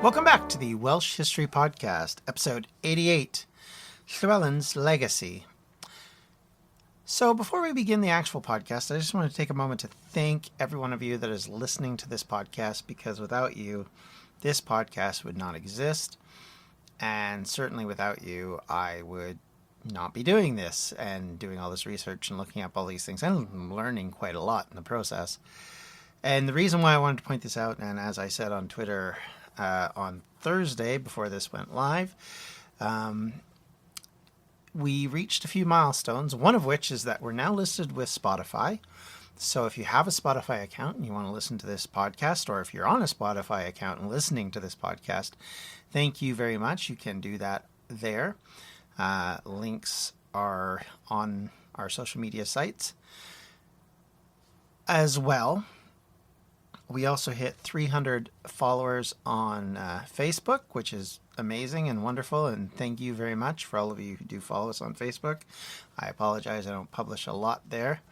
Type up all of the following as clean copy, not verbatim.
Welcome back to the Welsh History Podcast, episode 88, Llywelyn's Legacy. So before we begin the actual podcast, I just want to take a moment to thank every one of you that is listening to this podcast, because without you, this podcast would not exist. And certainly without you, I would not be doing this and doing all this research and looking up all these things and learning quite a lot in the process. And the reason why I wanted to point this out, and as I said on Twitter on Thursday before this went live, we reached a few milestones, one of which is that we're now listed with Spotify. So if you have a Spotify account and you want to listen to this podcast, or if you're on a Spotify account and listening to this podcast, thank you very much. You can do that there. Links are on our social media sites as well. We also hit 300 followers on Facebook, which is amazing and wonderful. And thank you very much for all of you who do follow us on Facebook. I apologize, I don't publish a lot there.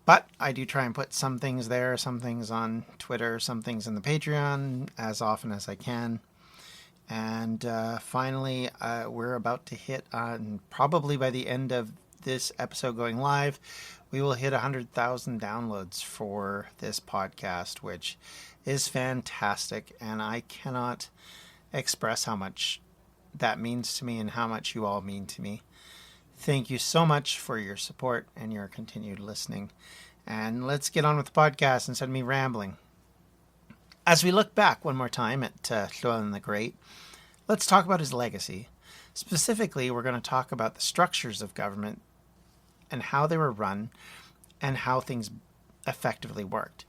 But I do try and put some things there, some things on Twitter, some things in the Patreon as often as I can. And finally, we're about to hit, probably by the end of this episode going live, we will hit 100,000 downloads for this podcast, which is fantastic. And I cannot express how much that means to me and how much you all mean to me. Thank you so much for your support and your continued listening. And let's get on with the podcast instead of me rambling. As we look back one more time at Llywelyn the Great, let's talk about his legacy. Specifically, we're going to talk about the structures of government and how they were run and how things effectively worked.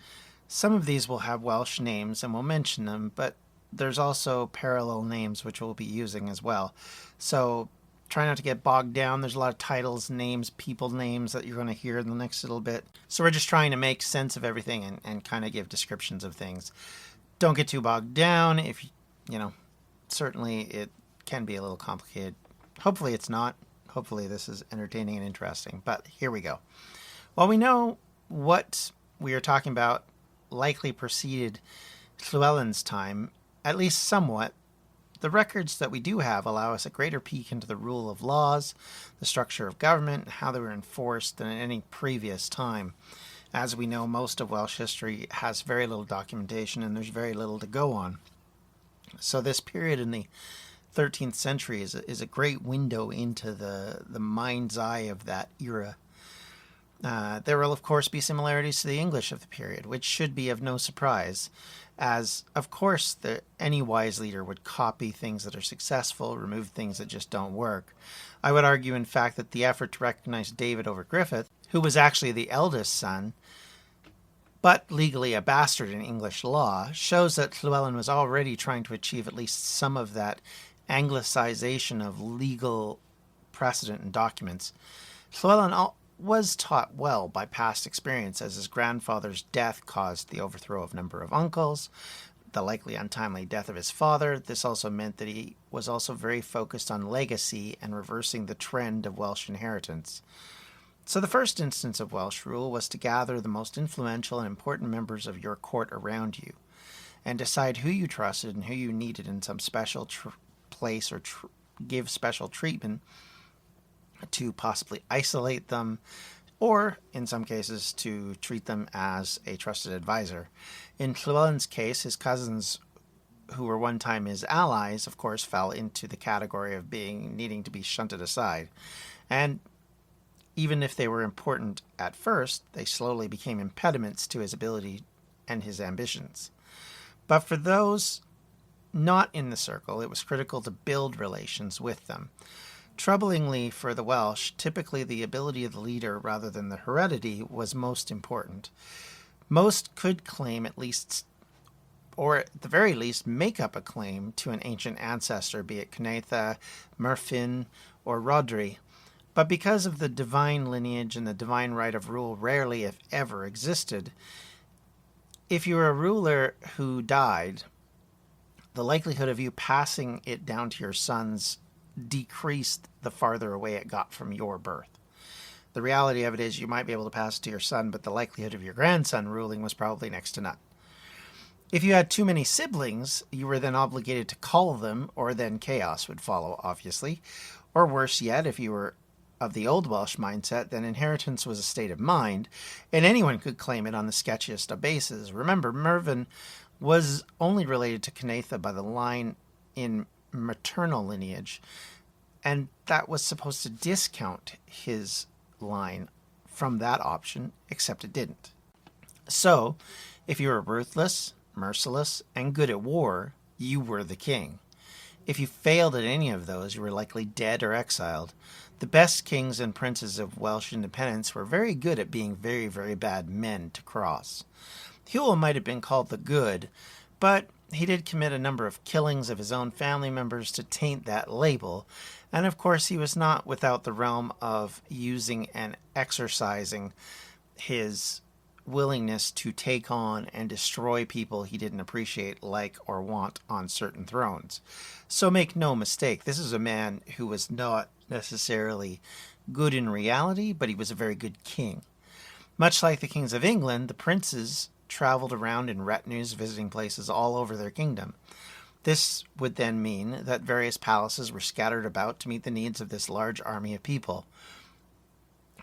Some of these will have Welsh names and we'll mention them, but there's also parallel names which we'll be using as well. So try not to get bogged down. There's a lot of titles, names, people names that you're going to hear in the next little bit. So we're just trying to make sense of everything and kind of give descriptions of things. Don't get too bogged down. If certainly it can be a little complicated. Hopefully it's not. Hopefully this is entertaining and interesting. But here we go. While we know what we are talking about likely preceded Llywelyn's time, at least somewhat, the records that we do have allow us a greater peek into the rule of laws, the structure of government, and how they were enforced than at any previous time. As we know, most of Welsh history has very little documentation and there's very little to go on. So this period in the 13th century is a great window into the mind's eye of that era. There will, of course, be similarities to the English of the period, which should be of no surprise, as, of course, any wise leader would copy things that are successful, remove things that just don't work. I would argue, in fact, that the effort to recognize David over Griffith, who was actually the eldest son, but legally a bastard in English law, shows that Llywelyn was already trying to achieve at least some of that anglicization of legal precedent and documents. Llywelyn was taught well by past experience, as his grandfather's death caused the overthrow of a number of uncles, the likely untimely death of his father. This also meant that he was also very focused on legacy and reversing the trend of Welsh inheritance. So the first instance of Welsh rule was to gather the most influential and important members of your court around you and decide who you trusted and who you needed in some special place or give special treatment, to possibly isolate them, or in some cases to treat them as a trusted advisor. In Llywelyn's case, his cousins, who were one time his allies, of course, fell into the category of needing to be shunted aside. And even if they were important at first, they slowly became impediments to his ability and his ambitions. But for those not in the circle, it was critical to build relations with them. Troublingly for the Welsh, typically the ability of the leader rather than the heredity was most important. Most could claim at least, or at the very least, make up a claim to an ancient ancestor, be it Cnetha, Myrfyn, or Rhodri. But because of the divine lineage and the divine right of rule rarely, if ever, existed, if you were a ruler who died, the likelihood of you passing it down to your sons decreased the farther away it got from your birth. The reality of it is you might be able to pass it to your son, but the likelihood of your grandson ruling was probably next to none. If you had too many siblings, you were then obligated to call them, or then chaos would follow, obviously. Or worse yet, if you were of the Old Welsh mindset, then inheritance was a state of mind, and anyone could claim it on the sketchiest of bases. Remember, Mervyn was only related to Cnatha by the line in maternal lineage, and that was supposed to discount his line from that option, except it didn't. So, if you were ruthless, merciless, and good at war, you were the king. If you failed at any of those, you were likely dead or exiled. The best kings and princes of Welsh independence were very good at being very, very bad men to cross. Llywelyn might have been called the good, but he did commit a number of killings of his own family members to taint that label, and of course he was not without the realm of using and exercising his willingness to take on and destroy people he didn't appreciate, like, or want on certain thrones. So make no mistake, this is a man who was not necessarily good in reality, but he was a very good king. Much like the kings of England, the princes traveled around in retinues visiting places all over their kingdom. This would then mean that various palaces were scattered about to meet the needs of this large army of people.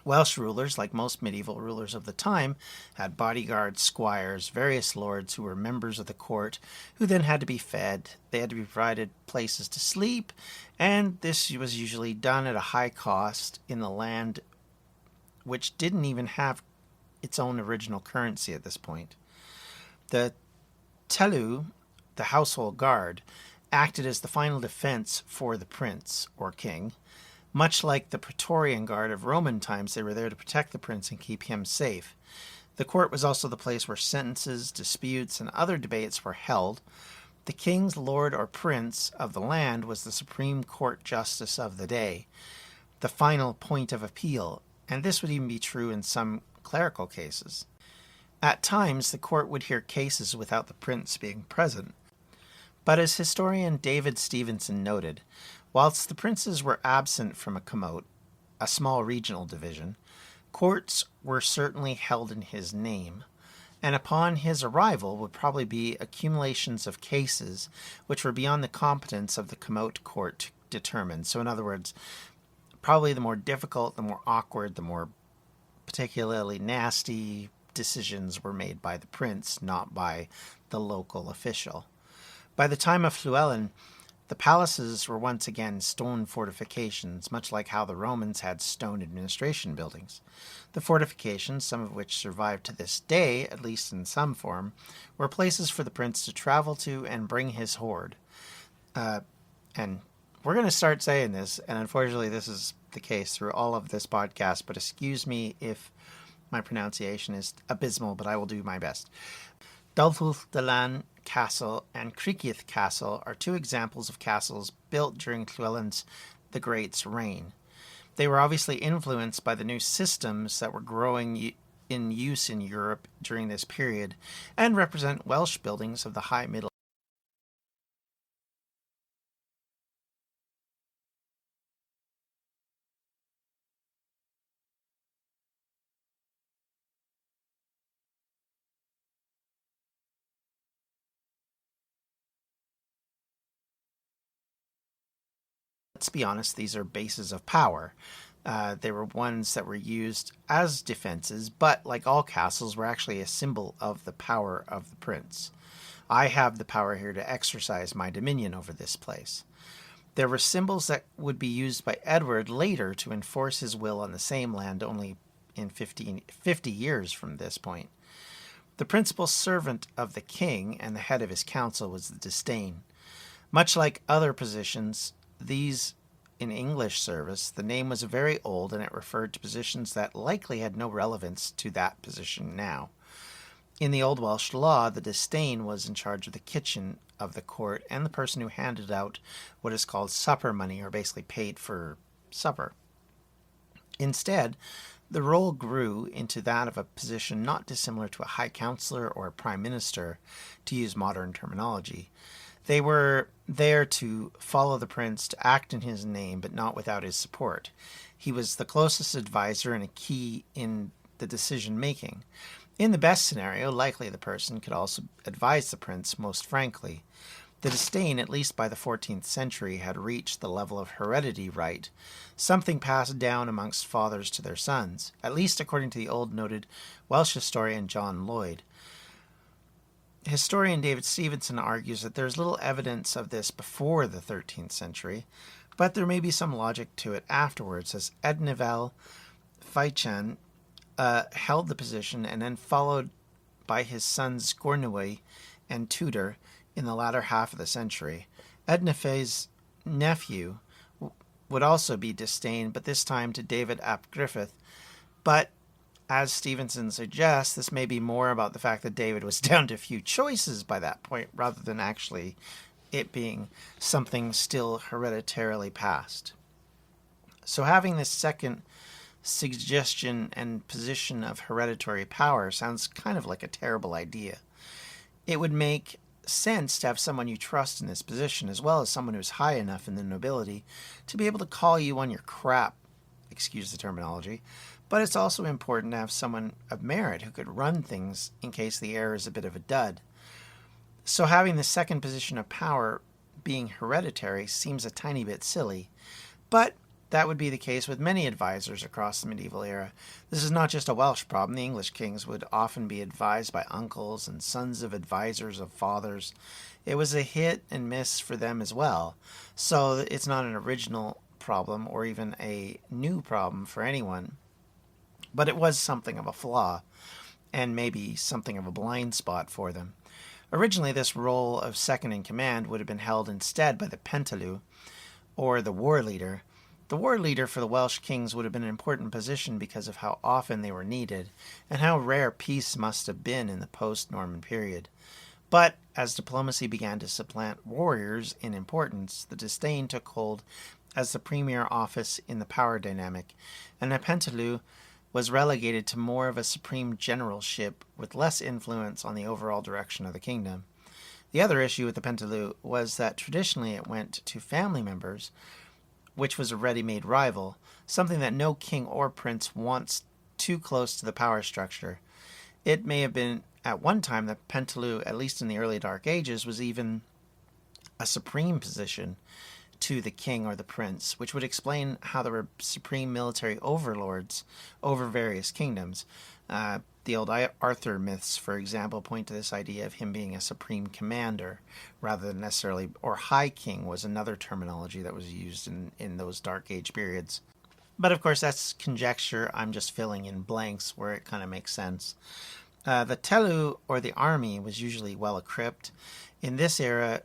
Welsh rulers, like most medieval rulers of the time, had bodyguards, squires, various lords who were members of the court, who then had to be fed. They had to be provided places to sleep, and this was usually done at a high cost in the land which didn't even have its own original currency at this point. The Teulu, the household guard, acted as the final defense for the prince or king. Much like the Praetorian Guard of Roman times, they were there to protect the prince and keep him safe. The court was also the place where sentences, disputes, and other debates were held. The king's lord or prince of the land was the supreme court justice of the day, the final point of appeal, and this would even be true in some clerical cases. At times, the court would hear cases without the prince being present. But as historian David Stevenson noted, whilst the princes were absent from a comote, a small regional division, courts were certainly held in his name, and upon his arrival would probably be accumulations of cases which were beyond the competence of the comote court to determine. So in other words, probably the more difficult, the more awkward, the more particularly nasty decisions were made by the prince, not by the local official. By the time of Llywelyn, the palaces were once again stone fortifications, much like how the Romans had stone administration buildings. The fortifications, some of which survive to this day, at least in some form, were places for the prince to travel to and bring his hoard. And we're going to start saying this, and unfortunately this is the case through all of this podcast, but excuse me if my pronunciation is abysmal, but I will do my best. Dulthulth Dylan Castle and Criccieth Castle are two examples of castles built during Llywelyn the Great's reign. They were obviously influenced by the new systems that were growing in use in Europe during this period and represent Welsh buildings of the High Middle. Let's be honest, these are bases of power. They were ones that were used as defenses, but like all castles, were actually a symbol of the power of the prince. I have the power here to exercise my dominion over this place. There were symbols that would be used by Edward later to enforce his will on the same land only in 50 years from this point. The principal servant of the king and the head of his council was the disdain. Much like other positions, these in English service, the name was very old and it referred to positions that likely had no relevance to that position now. In the Old Welsh law, the disdain was in charge of the kitchen of the court and the person who handed out what is called supper money, or basically paid for supper. Instead, the role grew into that of a position not dissimilar to a high counselor or a prime minister, to use modern terminology. They were there to follow the prince, to act in his name, but not without his support. He was the closest advisor and a key in the decision-making. In the best scenario, likely the person could also advise the prince most frankly. The disdain, at least by the 14th century, had reached the level of heredity right, something passed down amongst fathers to their sons, at least according to the old noted Welsh historian John Lloyd. Historian David Stevenson argues that there is little evidence of this before the 13th century, but there may be some logic to it afterwards, as Ednevel Ffychan held the position and then followed by his sons Gornwy and Tudor in the latter half of the century. Ednefe's nephew would also be disdained, but this time to David ap Griffith. But as Stevenson suggests, this may be more about the fact that David was down to few choices by that point, rather than actually it being something still hereditarily passed. So having this second suggestion and position of hereditary power sounds kind of like a terrible idea. It would make sense to have someone you trust in this position, as well as someone who's high enough in the nobility to be able to call you on your crap, excuse the terminology, but it's also important to have someone of merit who could run things in case the heir is a bit of a dud. So having the second position of power being hereditary seems a tiny bit silly, but that would be the case with many advisors across the medieval era. This is not just a Welsh problem. The English kings would often be advised by uncles and sons of advisors of fathers. It was a hit and miss for them as well. So it's not an original problem or even a new problem for anyone. But it was something of a flaw and maybe something of a blind spot for them. Originally, this role of second in command would have been held instead by the Pentalw, or the war leader. The war leader for the Welsh kings would have been an important position because of how often they were needed and how rare peace must have been in the post-Norman period. But as diplomacy began to supplant warriors in importance, the disdain took hold as the premier office in the power dynamic, and the Pentalw was relegated to more of a supreme generalship with less influence on the overall direction of the kingdom. The other issue with the Pentalw was that traditionally it went to family members, which was a ready-made rival, something that no king or prince wants too close to the power structure. It may have been at one time that Pentalw, at least in the early Dark Ages, was even a supreme position to the king or the prince, which would explain how there were supreme military overlords over various kingdoms. The old Arthur myths, for example, point to this idea of him being a supreme commander rather than necessarily, or high king was another terminology that was used in those Dark Age periods. But of course, that's conjecture. I'm just filling in blanks where it kind of makes sense. The Telu, or the army, was usually well equipped. In this era,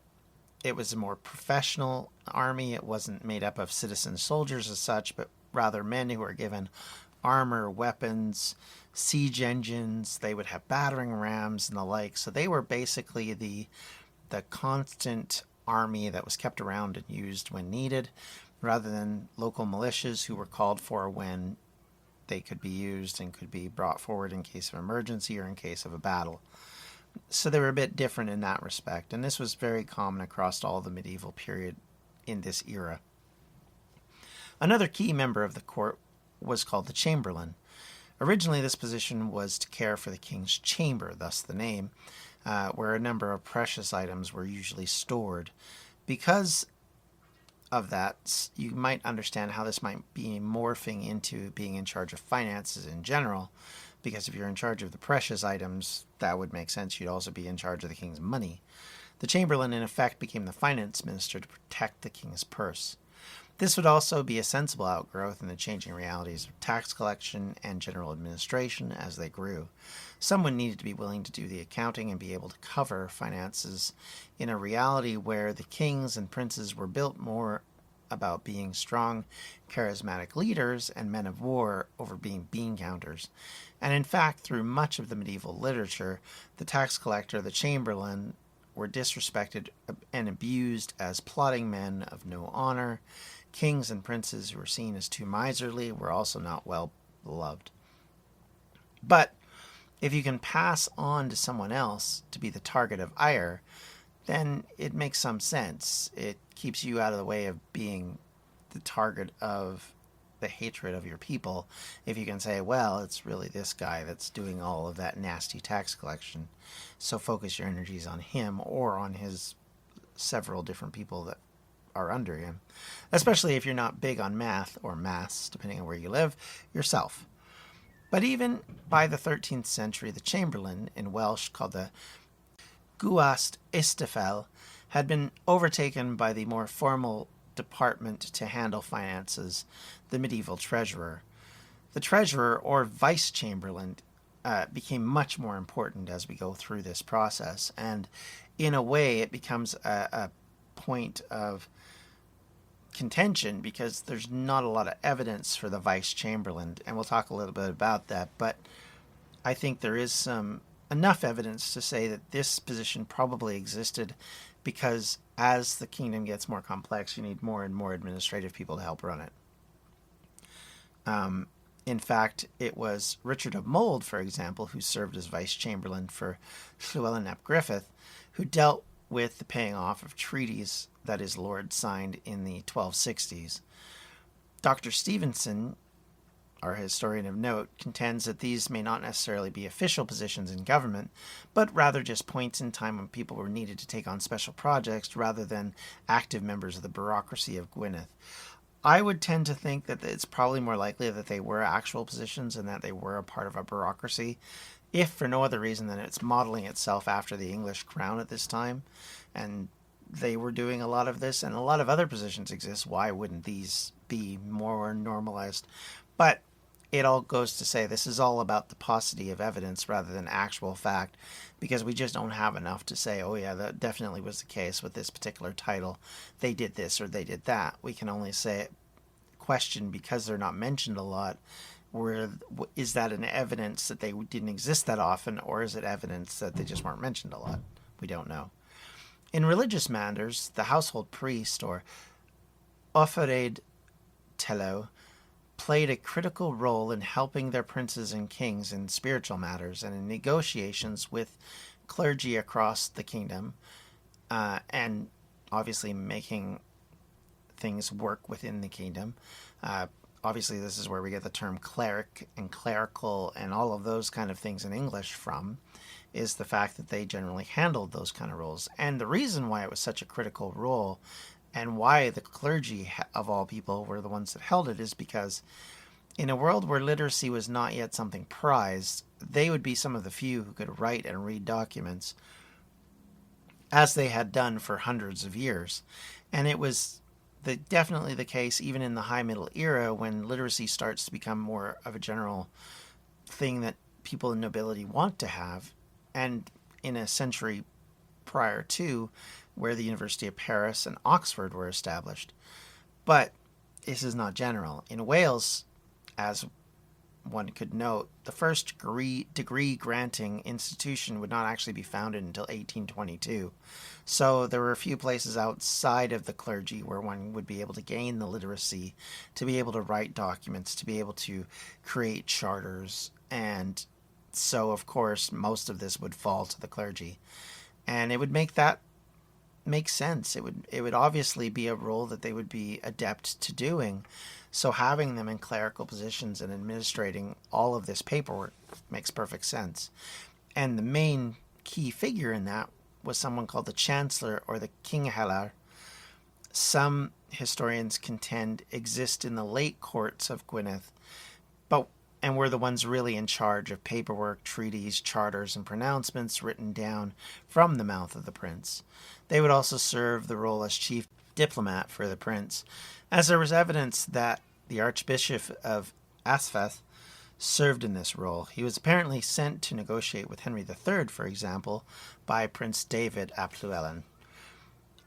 it was a more professional army. It wasn't made up of citizen soldiers as such, but rather men who were given armor, weapons, siege engines. They would have battering rams and the like. So they were basically the constant army that was kept around and used when needed, rather than local militias who were called for when they could be used and could be brought forward in case of emergency or in case of a battle. So they were a bit different in that respect, and this was very common across all the medieval period in this era. Another key member of the court was called the Chamberlain. Originally, this position was to care for the king's chamber, thus the name, where a number of precious items were usually stored. Because of that, you might understand how this might be morphing into being in charge of finances in general, because if you're in charge of the precious items, that would make sense. You'd also be in charge of the king's money. The Chamberlain, in effect, became the finance minister to protect the king's purse. This would also be a sensible outgrowth in the changing realities of tax collection and general administration as they grew. Someone needed to be willing to do the accounting and be able to cover finances in a reality where the kings and princes were built more about being strong, charismatic leaders and men of war over being bean counters. And in fact, through much of the medieval literature, the tax collector, the chamberlain, were disrespected and abused as plotting men of no honor. Kings and princes who were seen as too miserly were also not well beloved. But if you can pass on to someone else to be the target of ire, then it makes some sense. It keeps you out of the way of being the target of the hatred of your people if you can say, well, it's really this guy that's doing all of that nasty tax collection. So focus your energies on him or on his several different people that are under him, especially if you're not big on math or maths, depending on where you live, yourself. But even by the 13th century, the Chamberlain, in Welsh called the Gwast Istafel, had been overtaken by the more formal department to handle finances, the medieval treasurer. The treasurer, or vice-chamberlain, became much more important as we go through this process, and in a way it becomes a point of contention because there's not a lot of evidence for the vice-chamberlain, and we'll talk a little bit about that, but I think there is enough evidence to say that this position probably existed because as the kingdom gets more complex, you need more and more administrative people to help run it. In fact, it was Richard of Mold, for example, who served as vice-chamberlain for Llywelyn ap Griffith, who dealt with the paying off of treaties that his lord signed in the 1260s. Dr. Stevenson, our historian of note, contends that these may not necessarily be official positions in government, but rather just points in time when people were needed to take on special projects rather than active members of the bureaucracy of Gwynedd. I would tend to think that it's probably more likely that they were actual positions and that they were a part of a bureaucracy, if for no other reason than it's modeling itself after the English crown at this time, and they were doing a lot of this, and a lot of other positions exist. Why wouldn't these be more normalized? But it all goes to say this is all about the paucity of evidence rather than actual fact, because we just don't have enough to say, oh yeah, that definitely was the case with this particular title. They did this or they did that. We can only say, question, because they're not mentioned a lot, where is that an evidence that they didn't exist that often, or is it evidence that they just weren't mentioned a lot? We don't know. In religious matters, the household priest, or Offared Tello, played a critical role in helping their princes and kings in spiritual matters and in negotiations with clergy across the kingdom, and obviously making things work within the kingdom. Obviously, this is where we get the term cleric and clerical and all of those kind of things in English from, is the fact that they generally handled those kind of roles. And the reason why it was such a critical role and why the clergy, of all people, were the ones that held it is because in a world where literacy was not yet something prized, they would be some of the few who could write and read documents, as they had done for hundreds of years. And it was definitely the case even in the High Middle Era, when literacy starts to become more of a general thing that people in nobility want to have, and in a century prior to, where the University of Paris and Oxford were established. But this is not general. In Wales, as one could note, the first degree granting institution would not actually be founded until 1822. So there were a few places outside of the clergy where one would be able to gain the literacy, to be able to write documents, to be able to create charters. And so, of course, most of this would fall to the clergy. And it would make sense. It would obviously be a role that they would be adept to doing. So having them in clerical positions and administrating all of this paperwork makes perfect sense. And the main key figure in that was someone called the Chancellor, or the Kinghalar. Some historians contend exist in the late courts of Gwynedd, and were the ones really in charge of paperwork, treaties, charters, and pronouncements written down from the mouth of the prince. They would also serve the role as chief diplomat for the prince, as there was evidence that the Archbishop of Asfath served in this role. He was apparently sent to negotiate with Henry III, for example, by Prince David ap Llywelyn.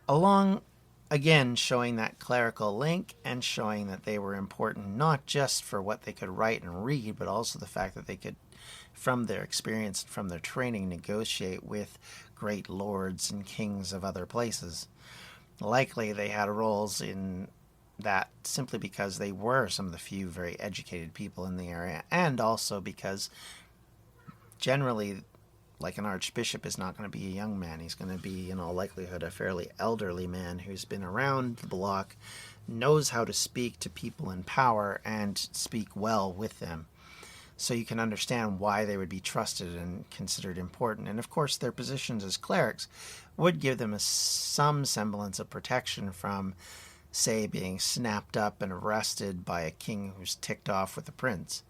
Along, again, showing that clerical link and showing that they were important not just for what they could write and read, but also the fact that they could, from their experience and from their training, negotiate with great lords and kings of other places. Likely they had roles in that simply because they were some of the few very educated people in the area, and also because generally like an archbishop is not going to be a young man. He's going to be, in all likelihood, a fairly elderly man who's been around the block, knows how to speak to people in power and speak well with them. So you can understand why they would be trusted and considered important. And of course, their positions as clerics would give them some semblance of protection from, say, being snapped up and arrested by a king who's ticked off with the prince.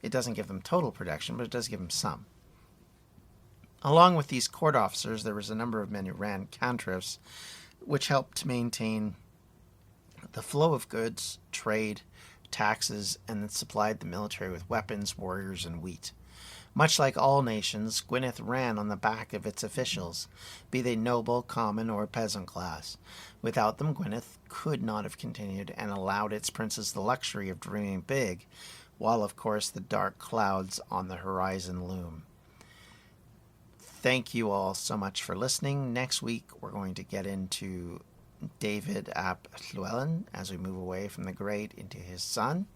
It doesn't give them total protection, but it does give them some. Along with these court officers, there was a number of men who ran cantrefs, which helped to maintain the flow of goods, trade, taxes, and that supplied the military with weapons, warriors, and wheat. Much like all nations, Gwynedd ran on the back of its officials, be they noble, common, or peasant class. Without them, Gwynedd could not have continued and allowed its princes the luxury of dreaming big, while, of course, the dark clouds on the horizon loom. Thank you all so much for listening. Next week, we're going to get into David ap Llywelyn as we move away from the Great into his son,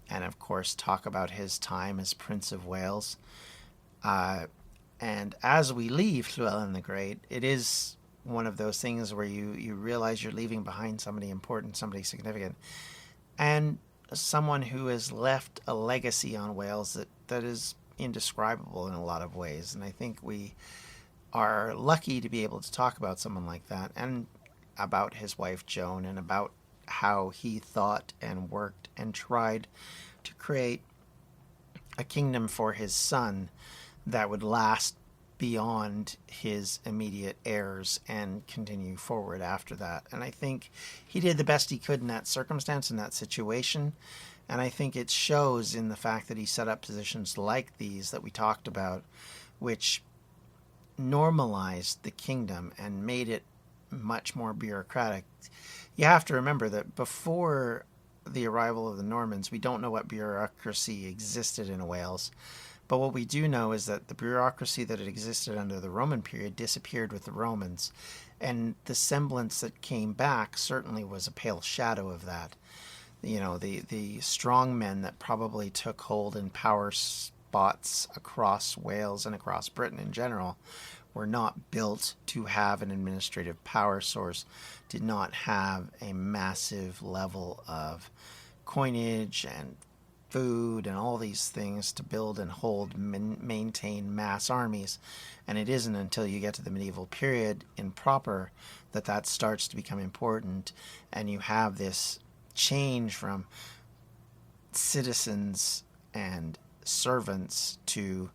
and of course talk about his time as Prince of Wales. And as we leave Llywelyn the Great, it is one of those things where you realize you're leaving behind somebody important, somebody significant, and someone who has left a legacy on Wales that is indescribable in a lot of ways. And I think we are lucky to be able to talk about someone like that, and about his wife Joan, and about how he thought and worked and tried to create a kingdom for his son that would last beyond his immediate heirs and continue forward after that. And I think he did the best he could in that circumstance, in that situation. And I think it shows in the fact that he set up positions like these that we talked about, which normalized the kingdom and made it much more bureaucratic. You have to remember that before the arrival of the Normans, we don't know what bureaucracy existed in Wales. But what we do know is that the bureaucracy that had existed under the Roman period disappeared with the Romans. And the semblance that came back certainly was a pale shadow of that. You know, the strong men that probably took hold in power spots across Wales and across Britain in general were not built to have an administrative power source, did not have a massive level of coinage and food and all these things to build and hold, maintain mass armies. And it isn't until you get to the medieval period in proper that starts to become important, and you have this change from citizens and servants to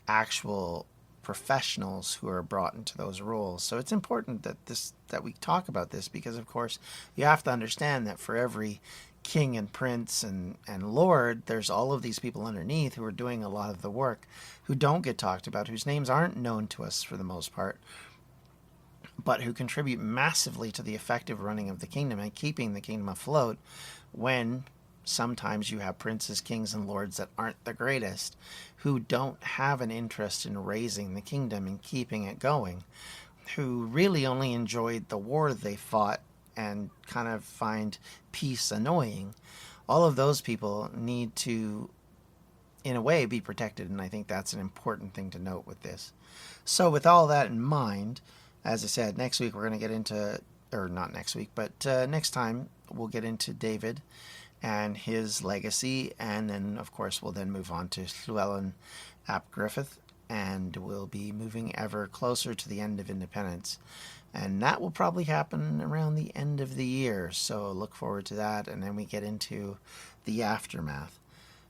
actual professionals who are brought into those roles. So it's important that we talk about this, because of course you have to understand that for every king and prince and lord, there's all of these people underneath who are doing a lot of the work, who don't get talked about, whose names aren't known to us for the most part, but who contribute massively to the effective running of the kingdom and keeping the kingdom afloat, when sometimes you have princes, kings, and lords that aren't the greatest, who don't have an interest in raising the kingdom and keeping it going, who really only enjoyed the war they fought and kind of find peace annoying. All of those people need to, in a way, be protected, and I think that's an important thing to note with this. So with all that in mind, as I said, next week we're going to get into, or not next week, but next time we'll get into David and his legacy, and then of course we'll then move on to Llywelyn ap Griffith, and we'll be moving ever closer to the end of independence, and that will probably happen around the end of the year, so look forward to that, and then we get into the aftermath.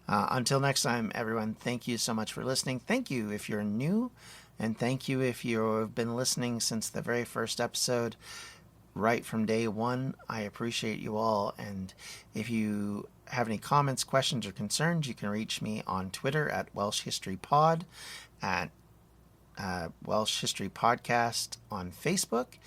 Until next time, everyone, thank you so much for listening. Thank you if you're new, and thank you if you've been listening since the very first episode, right from day one. I appreciate you all, and if you have any comments, questions, or concerns, you can reach me on Twitter at Welsh History Pod, at Welsh History Podcast on Facebook,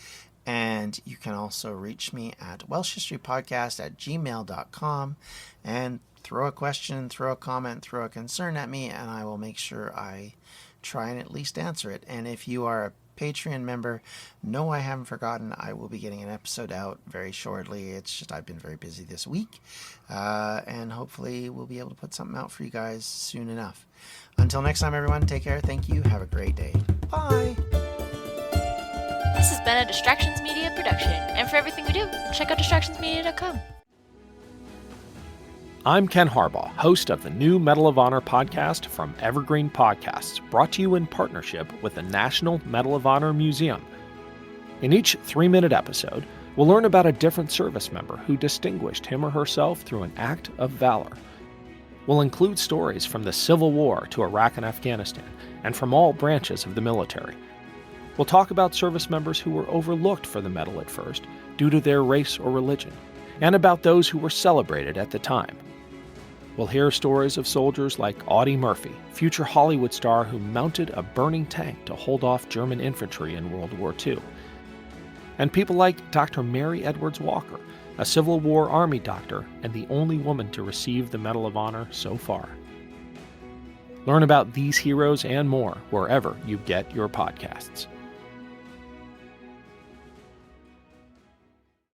and you can also reach me at welshhistorypodcast@gmail.com, and throw a question, throw a comment, throw a concern at me, and I will make sure I try and at least answer it. And if you are a Patreon member, no, I haven't forgotten. I will be getting an episode out very shortly. It's just I've been very busy this week. And hopefully we'll be able to put something out for you guys soon enough. Until next time, everyone, take care. Thank you. Have a great day. Bye. This has been a Distractions Media production. And for everything we do, check out distractionsmedia.com. I'm Ken Harbaugh, host of the new Medal of Honor podcast from Evergreen Podcasts, brought to you in partnership with the National Medal of Honor Museum. In each 3-minute episode, we'll learn about a different service member who distinguished him or herself through an act of valor. We'll include stories from the Civil War to Iraq and Afghanistan, and from all branches of the military. We'll talk about service members who were overlooked for the medal at first due to their race or religion, and about those who were celebrated at the time. We'll hear stories of soldiers like Audie Murphy, future Hollywood star who mounted a burning tank to hold off German infantry in World War II. And people like Dr. Mary Edwards Walker, a Civil War Army doctor and the only woman to receive the Medal of Honor so far. Learn about these heroes and more wherever you get your podcasts.